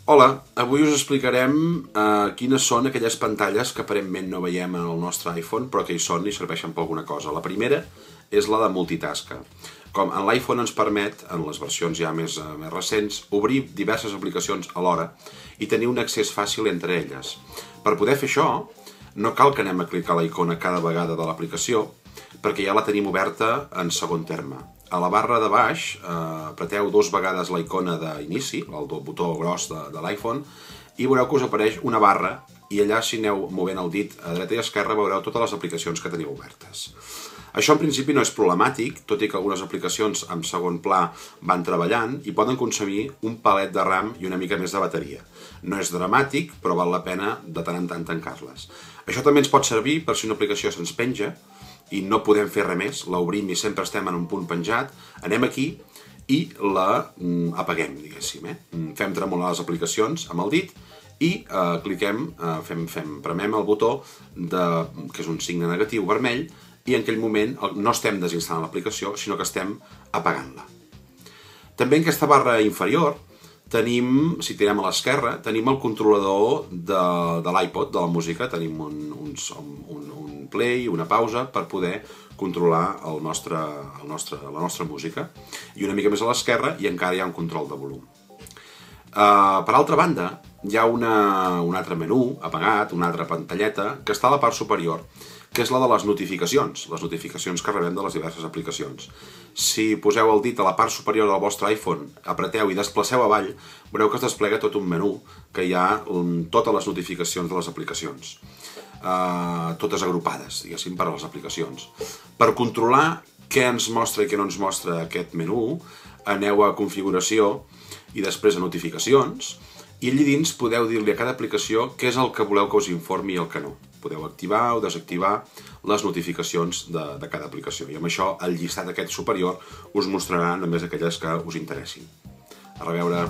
Hola, avui us explicarem quines són aquelles pantalles que aparentment no veiem en el nostre iPhone, però que hi són i serveixen per alguna cosa. La primera és la de multitasca. Com en l'iPhone ens permet, en les versions ja més recents, obrir diverses aplicacions alhora i tenir un accés fàcil entre elles. Per poder fer això, no cal que anem a clicar la icona cada vegada de l'aplicació, perquè ja la tenim oberta en segon terme. A la barra de baix apreteu 2 vegades la icona d'inici, el botó gros de l'iPhone, i veureu que us apareix una barra i allà, si aneu movent el dit a dreta i a esquerra, veureu totes les aplicacions que teniu obertes. Això en principi no és problemàtic, tot i que algunes aplicacions en segon pla van treballant i poden consumir un palet de RAM i una mica més de bateria. No és dramàtic, però val la pena de tant en tant tancar-les. Això també ens pot servir per si una aplicació se'ns penja i no podem fer res més, l'obrim i sempre estem en un punt penjat, anem aquí i la apaguem, diguéssim. Fem tremolar les aplicacions amb el dit i cliquem, premem el botó, que és un signe negatiu vermell, i en aquell moment no estem desinstal·lant l'aplicació, sinó que estem apagant-la. També en aquesta barra inferior tenim, si tirem a l'esquerra, tenim el controlador de l'iPod, de la música, tenim un play, una pausa, per poder controlar la nostra música. I una mica més a l'esquerra i encara hi ha un control de volum. Per altra banda, hi ha un altre menú apagat, una altra pantalleta, que està a la part superior, que és la de les notificacions que rebem de les diverses aplicacions. Si poseu el dit a la part superior del vostre iPhone, apreteu i desplaceu avall, veureu que es desplega tot un menú que hi ha totes les notificacions de les aplicacions, totes agrupades, diguéssim, per a les aplicacions. Per controlar què ens mostra i què no ens mostra aquest menú, aneu a configuració i després a notificacions, i allí dins podeu dir-li a cada aplicació què és el que voleu que us informi i el que no. Podeu activar o desactivar les notificacions de cada aplicació. I amb això el llistat aquest superior us mostrarà només aquelles que us interessin. A reveure!